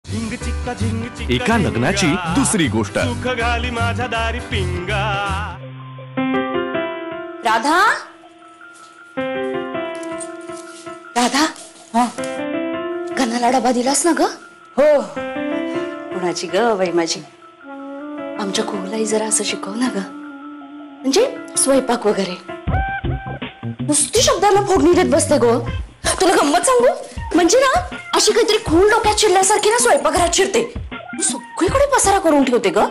एका लग्नाची दुसरी गोष्ट. सुख घाली माझ्या दारी पिंगा. राधा राधा गणाला डबा दिलास ना ग? हो. कुणाची ग बाई माझी? आमच्या कुहूलाही जरा असं शिकव ना ग, म्हणजे स्वयंपाक वगैरे. नुसती शब्दाला फोडणी देत बसते गो. तुला गंमत सांगू, म्हणजे ना अशी काहीतरी खूळ डोक्यात शिरल्यासारखी ना स्वयंपाकघरात शिरते. सगळीकडे पसारा करून ठेवते ग.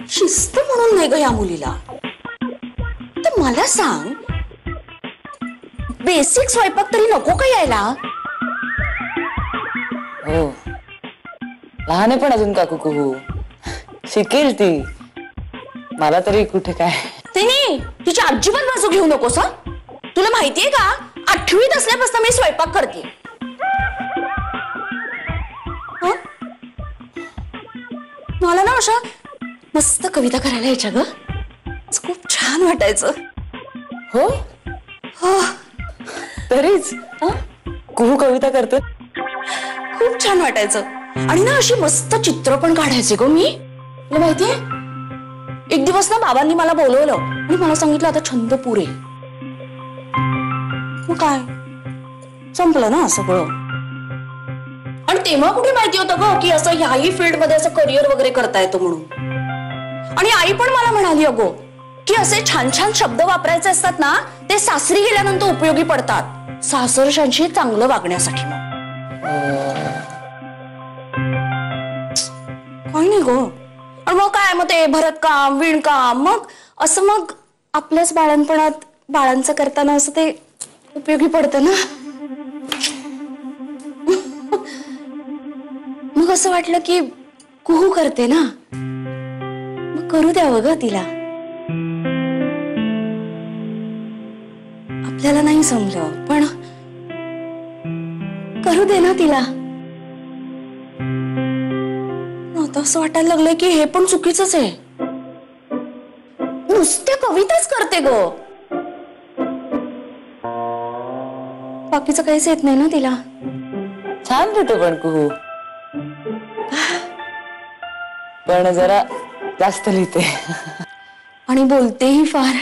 शिस्त म्हणून नाही ग या मुलीला. तर मला सांग, बेसिक स्वयंपाक तरी नको का यायला? हो, लहान आहे पण अजून काकू कुहू. शिकेल ती. मला तरी कुठे काय. ते नाही, तिची अजिबात बाजू घेऊ नकोस हा. तुला माहितीये का, 8वीत असल्यापासून मी स्वयंपाक करते. मला ना अशा मस्त कविता करायला यायच्या ग. खूप छान वाटायचं. हो हो, तरीच कुहू कविता करते. खूप छान वाटायचं. आणि ना अशी मस्त चित्र पण काढायचे ग मी. तुला माहितीये, एक दिवस ना बाबांनी मला बोलवलं आणि मला सांगितलं आता छंद पुरे. मग काय, संपलं ना सगळं. आणि तेव्हा कुठे माहिती होतं ग की असं ह्याही फील्ड मध्ये असं करिअर वगैरे करता येतो म्हणून. आणि आई पण मला म्हणाली अगो की असे छान छान शब्द वापरायचे असतात ना, ते सासरी गेल्यानंतर उपयोगी पडतात, सासरशांशी चांगलं वागण्यासाठी. काही नाही गो. आणि मग काय, मग ते भरतकाम, विणकाम, मग असं मग आपल्याच बाळणपणात बाळांचं करताना असं ते उपयोगी पडतं ना. मग असं वाटलं की कुहू करते ना, मग करू द्यावं ग तिला. आपल्याला नाही समजलं पण करू दे ना तिला. आता असं वाटायला लागलंय की हे पण चुकीचंच आहे. नुसत्या कविताच करते ग, बाकीचं काहीच येत नाही ना तिला. छान देते पण कुहू, पण जरा जास्त लिहिते. आणि बोलतेही फार.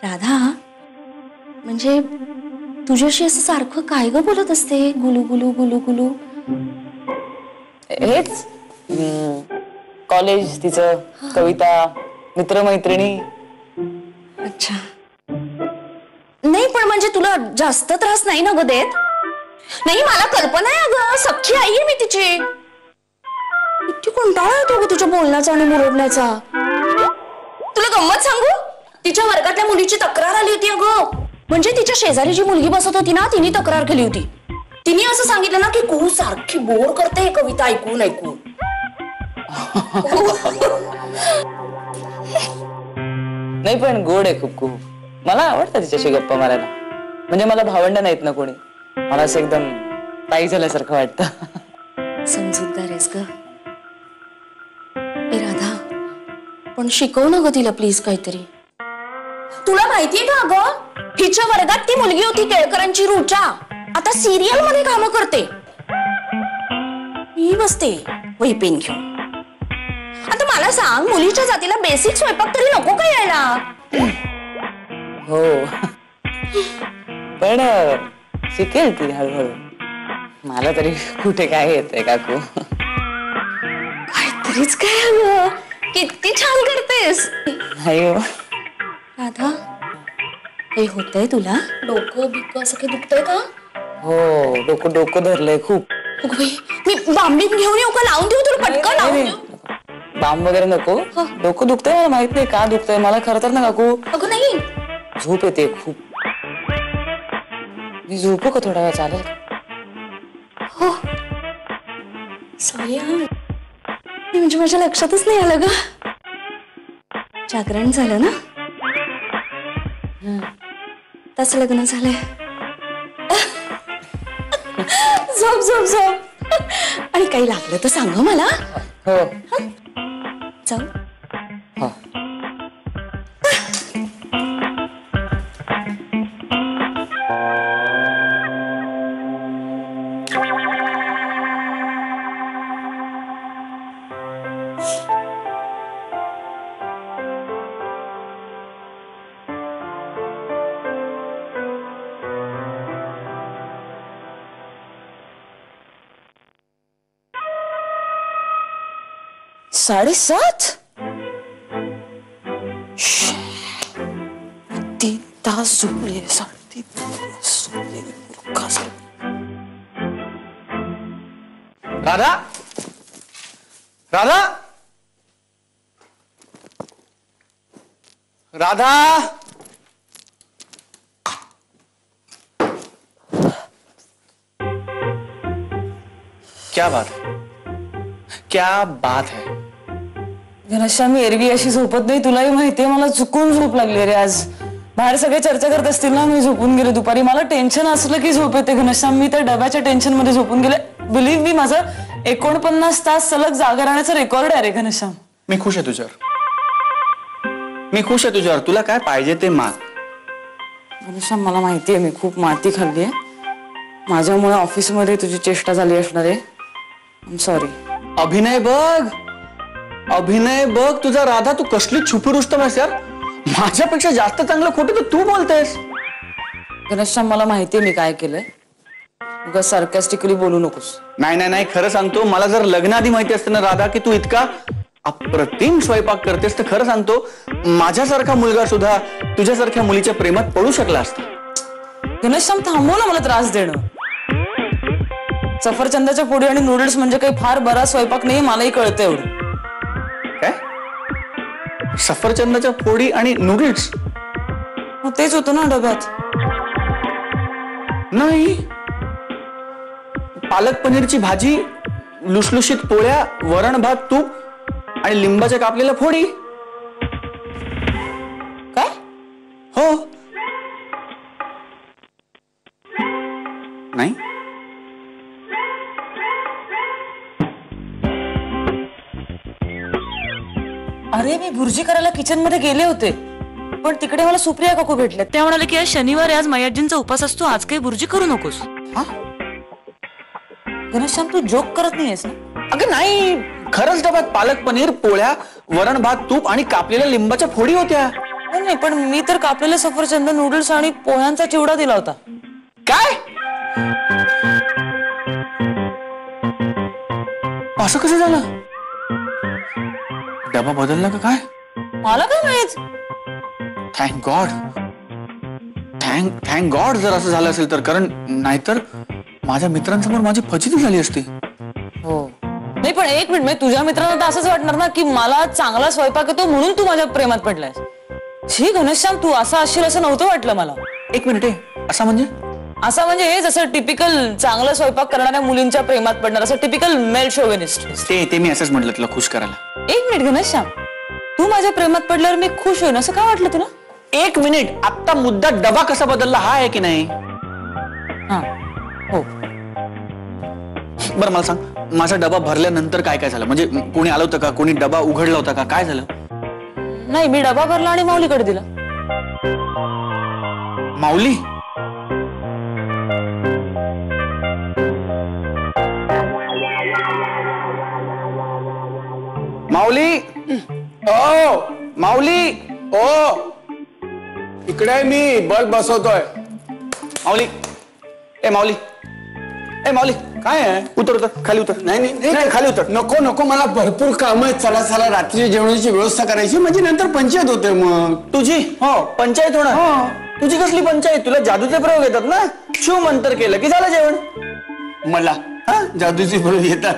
राधा, म्हणजे तुझ्याशी असं सारखं काय ग बोलत असते? गुलू गुलू गुलू गुलू. हेच कॉलेज, तिचं कविता, मित्रमैत्रिणी. अच्छा, नाही पण म्हणजे तुला जास्त त्रास नाही ना ग देत? नाही, मला कल्पना आहे अगं, सख्खी आई आहे मी तिची. किती कंटाळा येतो ग तुझ्या बोलण्याचा आणि मुरडण्याचा. तुला गंमत सांगू, तिच्या वर्गातल्या मुलीची तक्रार आली होती अगं. म्हणजे तिच्या शेजारी जी मुलगी बसत होती ना, तिने तक्रार केली होती. तिने असं सांगितलं ना की कुहू सारखी बोर करते हे कविता ऐकून ऐकून. नाही पण गोड आहे खूप कुहू. मला आवडतं तिच्याशी गप्पा मारायला. म्हणजे मला भावंड नाहीत ना कोणी, मला असं एकदम ताई झाल्यासारखं वाटतं. समजूतदार आहेस ग. ए राधा, पण शिकव ना ग तिला प्लीज काहीतरी. तुला माहितीये का अगं, हिच्या वर्गात ती मुलगी होती केळकरांची रुचा, आता सिरियल मध्ये कामं करते. मी बसते वही पेन घेऊन. आता मला सांग, मुलीच्या जातीला बेसिक स्वयंपाक तरी नको का यायला? हो, पण शिकेल ती हळूहळू. मला तरी कुठे काय येतंय काकू. काहीतरीच काय अगं, किती छान करतेस. नाही हो राधा, काही होतंय तुला? डोकं बिकं असं काही दुखतंय का? हो, डोकं डोकं धरलंय खूप. अगं बाई, मी बांबीत घेऊन येऊ का? लावून देऊ तुला? पटकन लावून देऊ. बाम वगैरे नको. डोकं दुखतंय, मला माहित नाही का दुखतंय. मला खरं तर ना काकू अगं नाही, झोप येते खूप. मी झोपू का थोडा वेळ, चालेल? हो सॉरी, म्हणजे माझ्या लक्षातच नाही आलं ग. जागरण झालं ना, तसं लग्न झालंय. झोप झोप झोप. आणि काही लागलं तर सांग मला. हो जाऊ. हो. 7:30? 3 तास झोपले. 3.5 तास झोपले. राधा, राधा, राधा. क्या बात है, क्या बात है. घनश्याम, मी एरवी अशी झोपत नाही, तुलाही माहितीये. मला चुकून झोप लागली रे आज. बाहेर सगळे चर्चा करत असतील ना, मी झोपून गेले दुपारी. मला टेन्शन असलं की झोप येते घनश्याम. मी त्या डब्याच्या टेन्शन मध्ये झोपून गेले. बिलीव्ह मी, माझं 49 तास सलग जागा राहण्याचं रेकॉर्ड आहे रे घनश्याम. मी खुश आहे तुझ्यावर. मी खुश आहे तुझ्यावर. तुला काय पाहिजे ते माग. घनश्याम, मला माहितीये मी खूप माती खाल्लीये. माझ्यामुळे ऑफिसमध्ये तुझी चेष्टा झाली असणार आहे. I am sorry. अभिनय बघ, अभिनय बघ तुझा. राधा, तू कसली छुपी रुस्तम आहेस यार. माझ्यापेक्षा जास्त चांगलं खोटं तर तू बोलतेस. घनश्याम, मला माहितीये मी काय केलंय. उगाच सार्कॅस्टिकली बोलू नकोस. नाही नाही नाही, खरं सांगतो, मला जर लग्नाआधी माहिती असतं ना राधा की तू इतका अप्रतिम स्वयंपाक करतेस, तर खरं सांगतो माझ्यासारखा मुलगा सुद्धा तुझ्यासारख्या मुलीच्या प्रेमात पडू शकला असता. घनश्याम, थांबव ना मला त्रास देणं. सफरचंदाच्या पोळी आणि नूडल्स म्हणजे काही फार बरा स्वयंपाक नाही, मलाही कळतं एवढं. काय? सफरचंदाच्या पोळी आणि नूडल्स? तेच होतं ना डब्यात. नाही, पालक पनीरची भाजी, लुसलुशीत पोळ्या, वरण भात, तूप आणि लिंबाच्या कापलेल्या फोडी. काय? हो. नाही, अरे मी भुर्जी करायला किचन मध्ये गेले होते, पण तिकडे मला सुप्रिया काकू भेटले. त्या म्हणाले की आज शनिवार आहे, आज मयाजींचा उपास असतो, आज काही भुर्जी करू नकोस. घनश्याम, तू जोक करत नाहीयेस ना? अगं नाही, खरंच डब्यात पालक पनीर, पोळ्या, वरण भात, तूप आणि कापलेल्या लिंबाच्या फोडी होत्या. नाही, पण मी तर कापलेले सफरचंद, नूडल्स आणि पोह्यांचा चिवडा दिला होता. काय? असं कसं झालं? डबा बदलला का काय? मला काय माहित. थँक गॉड, थँक गॉड जर असं झालं असेल तर. कारण नाहीतर माझ्या मित्रांसमोर माझी फजिती झाली असती. हो. नाही, पण एक मिनिट, तुझ्या मित्रांना तर असंच वाटणार ना की मला चांगला स्वयंपाक येतो म्हणून तू माझ्या प्रेमात पडलायस. छी घनश्याम, तू असा असशील असं नव्हतं वाटलं मला. एक मिनिट, असा म्हणजे? असं म्हणजे हे जसं टिपिकल चांगला स्वयंपाक करणाऱ्या मुलींच्या प्रेमात पडणार, असं टिपिकल मेल शोव्हिनिस्ट. ते मी असंच म्हटलं तुला खुश करायला. एक मिनिट घनश्याम, तू माझ्या प्रेमात पडल्यावर मी खुश होईन असं काय वाटलं तुला? एक मिनिट, आता मुद्दा डबा कसा बदलला हा आहे की नाही? हा, हो. बरं मला सांग, माझा डबा भरल्यानंतर काय काय झालं? म्हणजे कोणी आलं होतं का? कोणी डबा उघडला होता का? काय झालं? नाही, मी डबा भरला आणि माऊलीकडे दिला. माऊली? माऊली, ओ माऊली, ओ, इकडे मी बल्ब बसवतोय. माऊली, ए माऊली, ए माऊली, काय आहे? उतर उतर, खाली उतर. नाही, खाली उतर. नको नको, मला भरपूर काम आहेत. चला चला, रात्री जेवणाची व्यवस्था करायची, म्हणजे नंतर पंचायत होते. मग तुझी हो पंचायत होणार. तुझी कसली पंचायत? तुला जादूचे प्रयोग येतात ना. शिव मंत्र केलं की झालं जेवण. मला जादूची प्रयोग येतात.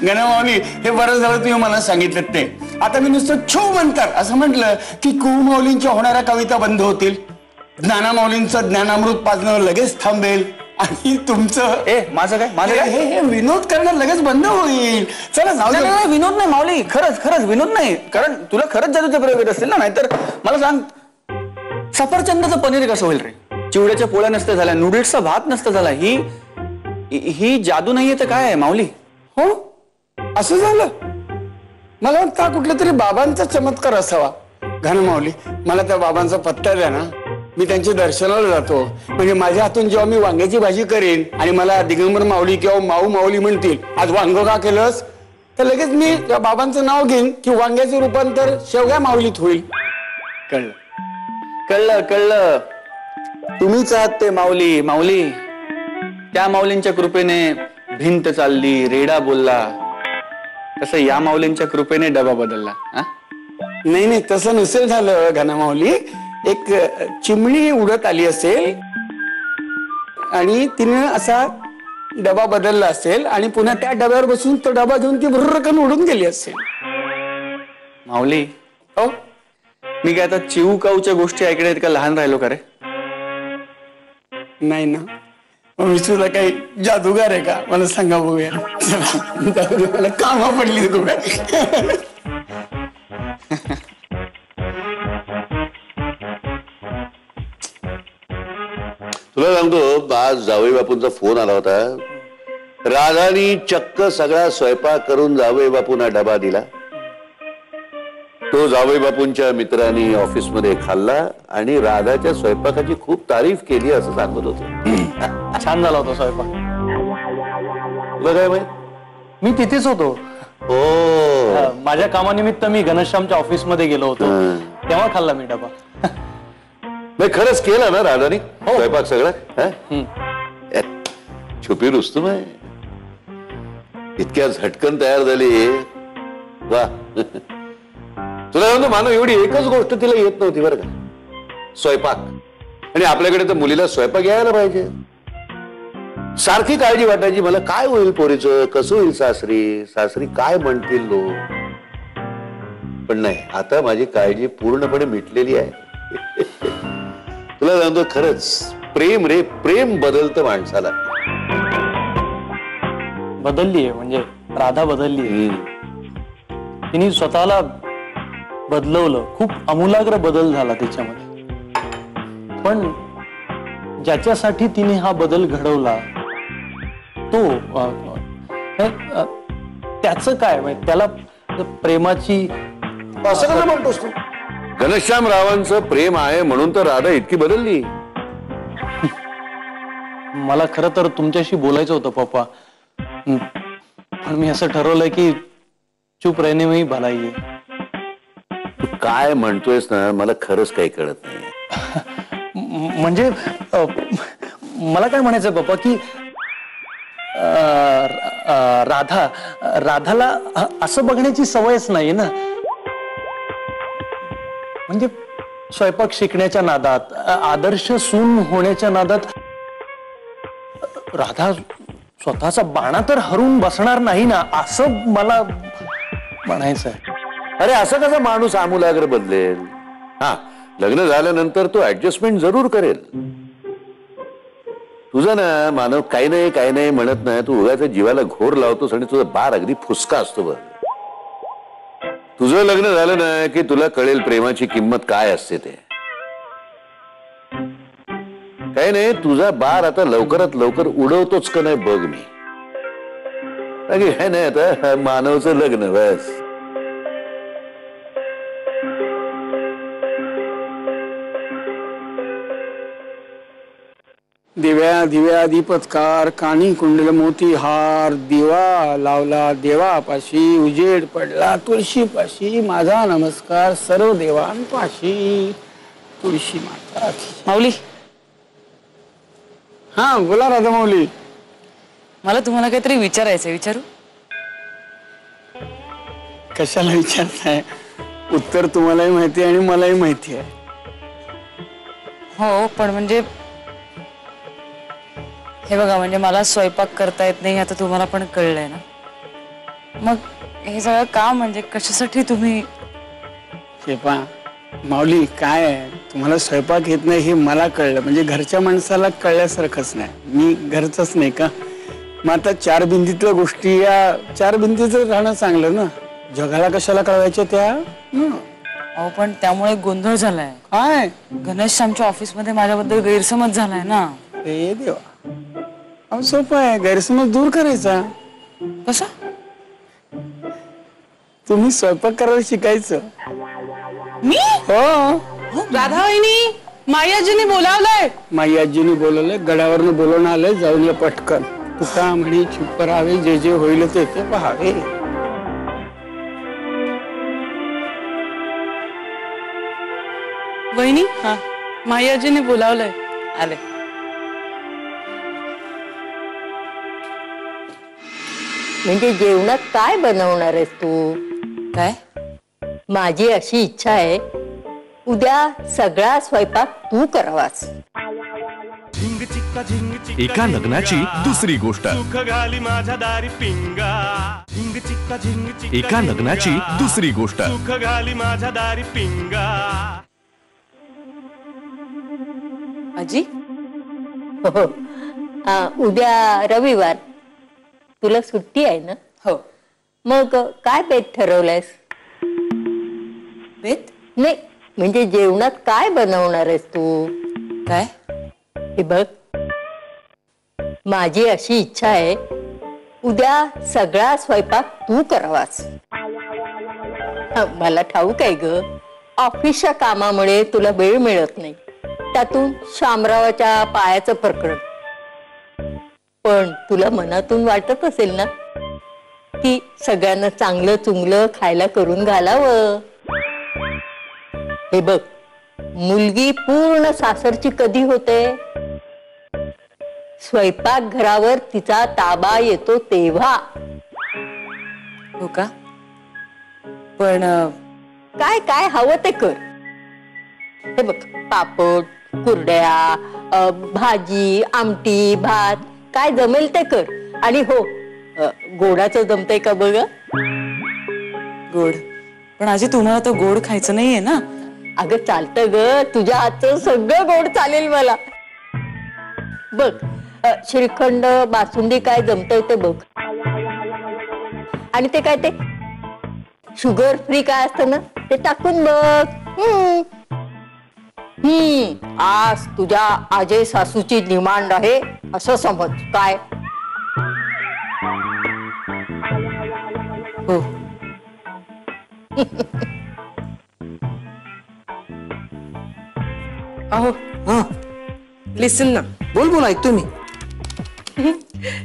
गणामावली, हे बरं झालं तुम्ही मला सांगितलं. ते आता मी नुसतं छो म्हणतात असं म्हटलं की कुमाऊलींच्या होणाऱ्या कविता बंद होतील, ज्ञानामाऊलींचं ज्ञानामृत पाजणं लगेच थांबेल, आणि तुमचं माझं काय हे विनोद करणं लगेच बंद होईल. चला जाऊ दे. नाही, विनोद नाही माऊली, खरंच विनोद नाही. कारण तुला खरंच जादूचे प्रयोग येत असतील ना. नाहीतर मला सांग, सफरचंदाचं पनीर कसं होईल रे? चिवड्याच्या पोळ्या नसत्या झाल्या, नूडल्सचा भात नसता झाला. ही जादू नाहीये तर काय आहे माऊली? हो, असं झालं. मला वाटतं कुठल्या तरी बाबांचा चमत्कार असावा. घनमाऊली, मला त्या बाबांचा पत्ता द्या ना, मी त्यांच्या दर्शनाला जातो. म्हणजे माझ्या हातून जेव्हा मी वांग्याची भाजी करेन आणि मला दिगंबर माऊली किंवा माऊ माऊली म्हणतील, आज वांग का केलंस, तर लगेच मी त्या बाबांचं नाव घेईन की वांग्याचं रूपांतर शेवग्या माऊलीत होईल. कळलं कळलं कळलं, तुम्हीच आहात ते माऊली. माऊली, त्या माऊलींच्या कृपेने भिंत चालली, रेडा बोलला, तसं या माऊलींच्या कृपेने डबा बदलला. हा? नाही नाही, तसं नसेल झालं घनमाऊली. एक चिमणी उडत आली असेल आणि तिने असा डबा बदलला असेल आणि पुन्हा त्या डब्यावर बसून तो डबा घेऊन ती भुर्रकन उडून गेली असेल. माऊली, हो, मी काय आता चिऊ काऊच्या गोष्टी ऐकण्यात का लहान राहिलो का रे? नाही ना. मग मी तुला काही जादूगार आहे का? मला सांगा बघूया. मला कामा पडली तू काय? तुला सांगतो, आज जावई बापूंचा फोन आला होता. राधानी चक्क सगळा स्वयंपाक करून जावई बापूंना डबा दिला. तो जावई बापूंच्या मित्रांनी ऑफिसमध्ये खाल्ला आणि राधाच्या स्वयंपाकाची खूप तारीफ केली असं सांगत होते. छान झाला होता स्वयंपाक. तुला काय माहित? मी तिथेच होतो. हो, माझ्या कामानिमित्त मी घनश्यामच्या ऑफिसमध्ये गेलो होतो. तेव्हा खाल्ला मी डबा. नाही, खरंच केला ना राधानी स्वयंपाक सगळं? छुपी रुस्तुम आहे. इतक्या झटकन तयार झाली. वा. तुला सांगतो, मानव एवढी एकच गोष्ट तिला येत नव्हती बरं का, स्वयंपाक. आणि आपल्याकडे तर मुलीला स्वयंपाक यायला पाहिजे. सारखी काळजी वाटायची मला, काय होईल पोरीचं, कसं होईल सासरी, सासरी काय म्हणतील लोक. पण नाही, आता माझी काळजी पूर्णपणे मिटलेली आहे. तुला सांगतो, खरंच प्रेम रे, प्रेम बदलतं माणसाला. बदलली आहे म्हणजे राधा बदलली आहे. तिने स्वतःला बदलवलं. खूप आमूलाग्र बदल झाला तिच्यामध्ये. पण ज्याच्यासाठी तिने हा बदल घडवला तो त्याचं काय म्हणजे त्याला प्रेमाची. असं कसं म्हणतोस तू? घनश्याम रावांचं प्रेम आहे म्हणून तर राधा इतकी बदलली. मला खरं तर तुमच्याशी बोलायचं होतं पप्पा, पण मी असं ठरवलंय की चुप रहने में ही भलाई है. तू काय म्हणतोयस ना, मला खरंच काही कळत नाही. म्हणजे मला काय म्हणायचं पप्पा की राधाला असं बघण्याची सवयच नाही ना. म्हणजे स्वयंपाक शिकण्याच्या नादात, आदर्श सून होण्याच्या नादात राधा स्वतःचा बाणा तर हरून बसणार नाही ना, असं मला म्हणायचं आहे. अरे असं कसा माणूस आमूलाग्र बदलेल? हा, लग्न झाल्यानंतर तो ऍडजस्टमेंट जरूर करेल. तुझं ना मानव काही नाही म्हणत नाही. तू उगाच जीवाला घोर लावतोस आणि तुझा बार अगदी फुसका असतो बघ. तुझं लग्न झालं ना की तुला कळेल प्रेमाची किंमत काय असते ते. काही नाही, तुझा बार आता लवकरात लवकर उडवतोच का नाही बघ मी. काय नाही, आता मानवचं लग्न बस. दिव्या दिव्या दीपत्कार, कानी कुंडल मोती हार, दिवा लावला देवापाशी, उजेड पडला तुळशीपाशी, माझा नमस्कार सर्व देवांपाशी. तुळशी माता. माऊली, हा बोला राधा माऊली. मला तुम्हाला काहीतरी विचारायचंय. विचारू? कशाला विचारताय? उत्तर तुम्हालाही माहिती आहे आणि मलाही माहिती आहे. हो, पण म्हणजे हे बघा, म्हणजे मला स्वयंपाक करता येत नाही आता तुम्हाला पण कळलंय ना. मग हे सगळं काम म्हणजे कशासाठी तुम्ही? हे पहा माऊली, काय आहे, तुम्हाला स्वयंपाक येत नाही हे मला कळलं म्हणजे घरच्या माणसाला कळल्यासारखंच नाही. मी घरचंच नाही का? मग आता चार भिंतीतल्या गोष्टी, या चार भिंतीचं राहणं चांगलं ना. जगाला कशाला कळवायच्या त्या? अहो, पण त्यामुळे गोंधळ झालाय. काय? घनश्यामच्या ऑफिसमध्ये माझ्याबद्दल गैरसमज झालाय ना. हे देवा, अहो सोपं आहे, गैरसमज दूर करायचा. कसा? तुम्ही स्वयंपाक करायला शिकायचं. मी? हो. राधा वहिनी, माई आजीने बोलावलंय. माई आजीने बोलवलंय, गडावरनं बोलवणं आलंय, जाऊन या पटकन. तुका म्हणे चुप राहावे, जे जे होईल ते ते पहावे. वहिनी, हा, माई आजीने बोलावलंय. आले. म्हणजे जेवणात काय बनवणार आहेस तू? काय? माझी अशी इच्छा आहे, उद्या सगळा स्वयंपाक तू करावास. झिंग चिक्का झिंग चिक्का एका लग्नाची दुसरी गोष्ट. सुख घाली माझ्या दारी पिंगा. झिंग चिक्का झिंग चिक्का एका लग्नाची दुसरी गोष्ट. सुख घाली माझ्या दारी पिंगा. आजी हो. उद्या रविवार, तुला सुट्टी आहे ना? हो. मग काय बेत ठरवलंयस? बेत? नाही, म्हणजे जेवणात काय बनवणार आहेस तू? काय? हे बघ, माझी अशी इच्छा आहे, उद्या सगळा स्वयंपाक तू करावास. मला ठाऊक आहे ग, ऑफिसच्या कामामुळे तुला वेळ मिळत नाही, त्यातून शामरावाच्या पायाचं प्रकरण. पण तुला मनातून वाटत असेल ना की सगळ्यांना चांगलं चुंगलं खायला करून घालावं. हे बघ, मुलगी पूर्ण सासरची कधी होते? स्वयंपाक घरावर तिचा ताबा येतो तेव्हा. हो का? पण काय काय हवं ते कर. हे बघ, पापड, कुरड्या, भाजी, आमटी, भात, काय जमेल ते कर. आणि हो, गोडाचं जमतंय का बघ. गोड? पण आजी तुम्हाला तर गोड खायचं नाहीये ना. अगं चालतं ग, तुझ्या हातचं सगळं गोड चालेल मला. बघ, श्रीखंड, बासुंदी काय जमतंय ते बघ. आणि ते काय ते शुगर फ्री काय असतं ना, ते टाकून बघ. आज तुझ्या आजे सासूची डिमांड आहे असं समज. काय? हो. अहो लिसन ना. बोल बोल, ऐकतोय मी.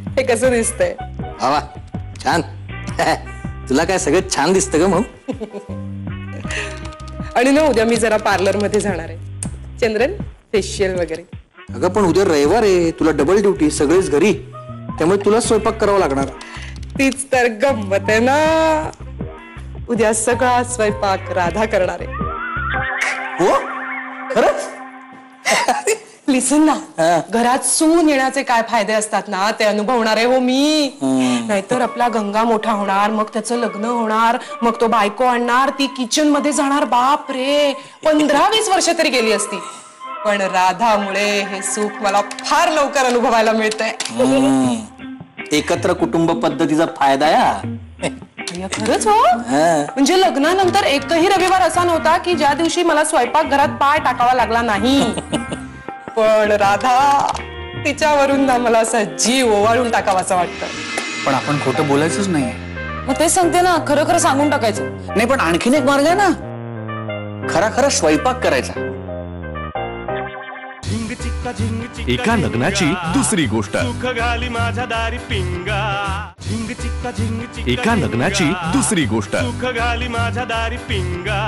हे कसं दिसतंय? वा, छान. तुला काय सगळं छान दिसतं ग मग. आणि ना उद्या मी जरा पार्लर मध्ये जाणार आहे. चंद्रन, फेशियल वगैरे. अगं पण उद्या रविवार आहे, तुला डबल ड्युटी, सगळेच घरी, त्यामुळे तुला स्वयंपाक करावा लागणार. तीच तर गंमत आहे ना. उद्या सगळा स्वयंपाक राधा करणार आहे. हो खरंच? लिसन ना, घरात सून येण्याचे काय फायदे असतात ना, ते अनुभवणार आहे हो मी. नाहीतर आपला गंगा मोठा होणार, मग त्याचं लग्न होणार, मग तो बायको आणणार, ती किचन मध्ये जाणार. बाप रे, 15-20 वर्ष तरी गेली असती. पण राधामुळे हे सुख मला फार लवकर अनुभवायला मिळतंय. एकत्र कुटुंब पद्धतीचा फायदा आहे. खरंच हो. म्हणजे लग्नानंतर एकही रविवार असा नव्हता की ज्या दिवशी मला स्वयंपाक घरात पाय टाकावा लागला नाही. पण राधा, तिच्यावरून ना मला असा जीव ओवाळून टाकावाचं वाटतं. पण आपण खोटं बोलायचंच नाही. मग तेच सांगते ना, खरं खरं सांगून टाकायचं. नाही, पण आणखीन एक मार्ग आहे ना, खरा खरा स्वयंपाक करायचा. झिंग चिक्का झिंग चिक्का एका लग्नाची दुसरी गोष्ट. सुख घाली माझ्या दारी पिंगा. झिंग चिक्का झिंग चिक्का एका लग्नाची दुसरी गोष्ट. सुख घाली माझ्या दारी पिंगा.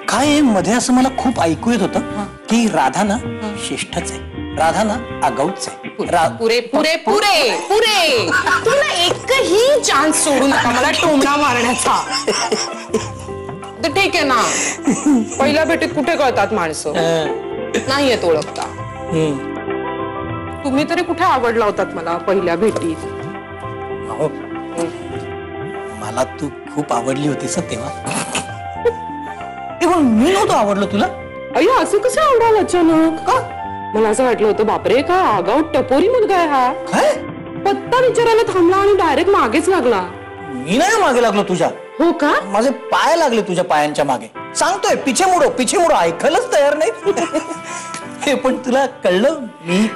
काय मध्ये असं मला खूप ऐकू येत होतं की राधा ना शिष्टच आहे, राधा ना आगाऊच आहे. पुरे पुरे पुरे पुरे तुला एकही चान्स सोडू नका मला टोमणा मारण्याचा. तर ठीक आहे ना, पहिल्या भेटीत कुठे कळतात माणसं, नाही येत ओळखता. तुम्ही तरी कुठे आवडला होतात मला पहिल्या भेटीत. मला तू खूप आवडली होतीस तेव्हा. मी नव्हतो आवडलो तुला. अय्या, असं कसं आवडाल अचानक? का? मला असं वाटलं होतं, बापरे काय आगाऊ टपोरी मुलगा आहे हा. पत्ता विचारायला थांबला आणि डायरेक्ट मागेच लागला. मी नाही मागे लागलो तुझ्या. हो का? माझे पाय लागले तुझ्या पायांच्या मागे. सांगतोय पिछे मुडो ऐकायलाच तयार नाही. हे पण तुला कळलं मी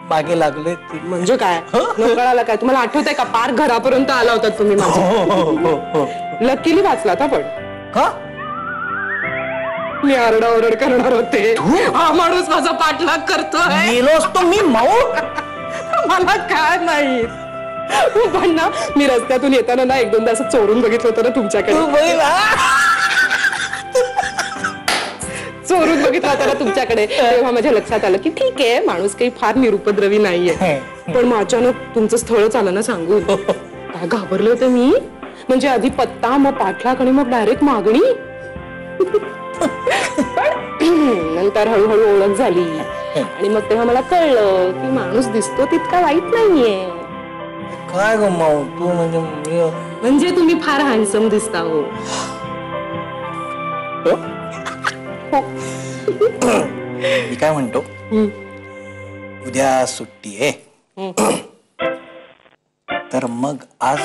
मागे लागले. म्हणजे काय कळालं काय? तुम्हाला आठवत आहे का, पार घरापर्यंत आला होता तुम्ही माझ्या. लकीली वाचला था. पण का? मी आरडाओरड करणार होते, हा माणूस माझा पाठलाग करतोय. गेलो असतो मी माऊ. मला काय माहित. पण ना, मी रस्त्यातून येताना ना 1-2दा असं चोरून बघितलं होतं ना तुमच्याकडे. चोरून बघितला होता ना तुमच्याकडे, तेव्हा माझ्या लक्षात आलं की ठीक आहे, माणूस काही फार निरुपद्रवी नाहीये. पण मग अचानक तुमचं स्थळच आलं ना सांगून, काय घाबरले होते मी. म्हणजे आधी पत्ता, मग पाठलाग आणि मग डायरेक्ट मागणी. पण नंतर हळूहळू ओळख झाली आणि मग तेव्हा मला कळलं की माणूस दिसतो तितका वाईट नाहीये. काय ग माऊ तू म्हणजे तुम्ही फार हँडसम दिसता हो. मी काय म्हणतो, उद्या सुट्टी आहे तर मग आज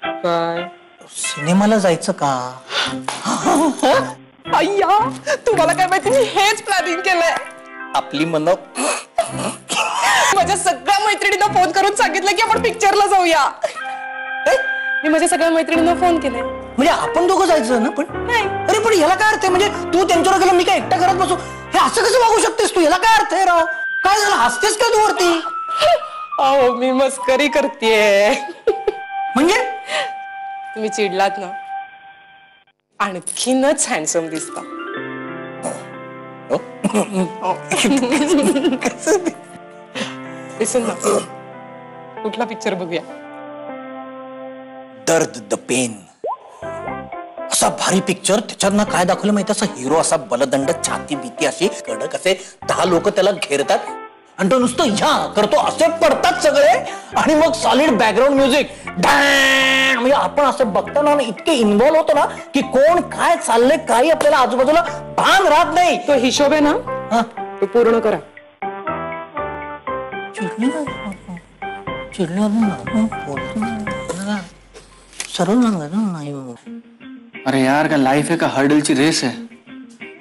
काय सिनेमाला जायचं का? अय्या, तुम्हाला काय माहिती, मी हेच प्लॅनिंग केलंय. आपली मन माझ्या सगळ्या मैत्रिणींना फोन करून सांगितलं की आपण पिक्चरला जाऊया. मी माझ्या सगळ्या मैत्रिणींना फोन केलाय. म्हणजे आपण दोघं जायचं ना? पण नाही. अरे पण याला काय अर्थ आहे? म्हणजे तू त्यांच्यावर गेला, मी काय एकटा घरात बसू? हे असं कसं वागू शकतेस तू? याला काय अर्थ आहे राव? काय झालं, हसतेस काय तू वरती? अहो मी मस्करी करतेय. म्हणजे तुम्ही चिडलात ना, आणखीनच हँडसम दिसता. लिसन ना, कुठला पिक्चर बघूया? दर्द द पेन, असा भारी पिक्चर. त्याच्यात ना काय दाखवलं माहिती, असा हिरो असा बलदंड, छाती भीती अशी कडक, असे 10 लोक त्याला घेरतात आणि तो नुसतं ह्या करतो, असे पडतात सगळे आणि मग सॉलिड बॅकग्राऊंड म्युझिक. म्हणजे आपण असं बघताना इतके इन्व्हॉल्व होतो ना की कोण काय चाललंय काही आपल्याला आजूबाजूला भान राहत नाही. तो हिशोब आहे ना, तो पूर्ण करा. अरे यार, का लाईफ आहे का हर्डलची रेस आहे?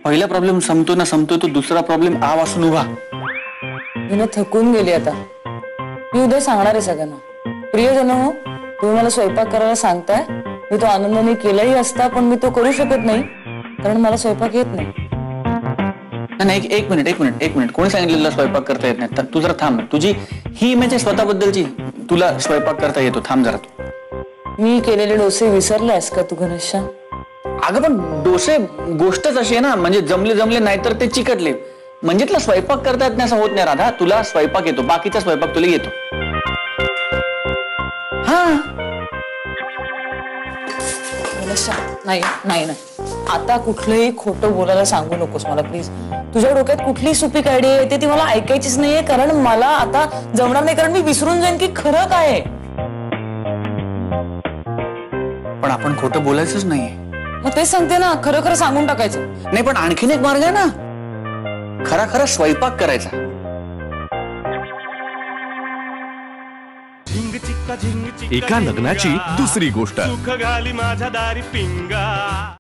पहिला प्रॉब्लेम संपतोय तो दुसरा प्रॉब्लेम आ वासून उभा. मी ना थकून गेली आता. मी उद्या सांगणार आहे सगळ्यांना. प्रियजन हो, तुम्ही मला स्वयंपाक करायला सांगताय, मी तो आनंदाने केलाही असता, पण मी तो करू शकत नाही कारण मला स्वयंपाक येत नाही. नाही, एक मिनिट. कोणी सांगितलेलं स्वयंपाक करता येत नाही? तर तू जरा थांब. तुझी ही इमेज आहे स्वतःबद्दलची, तुला स्वयंपाक करता येतो. थांब जरा तू. मी केलेले डोसे विसरलायस का तू घनश्याम? अगं पण डोसे गोष्टच अशी आहे ना, म्हणजे जमले नाही तर ते चिकटले. म्हणजे तुला स्वयंपाक करता येत नाही असं होत नाही राधा. तुला स्वयंपाक येतो, बाकीचा स्वयंपाक तुला येतो. हा, नाही, आता कुठलंही खोटं बोलायला सांगू नकोस मला प्लीज. तुझ्या डोक्यात कुठली सुपीक आयडिया येते ती मला ऐकायचीच नाहीये, कारण मला आता जमणार नाही, कारण मी विसरून जाईन की खरं काय आहे. पण आपण खोटं बोलायचंच नाहीये. मग तेच सांगते ना, खरं सांगून टाकायचं. नाही, पण आणखीन एक मार्ग आहे ना, खरा स्वयंपाक करायचा. एका लग्नाची दुसरी गोष्ट. सुख घाली माझ्या दारी पिंगा.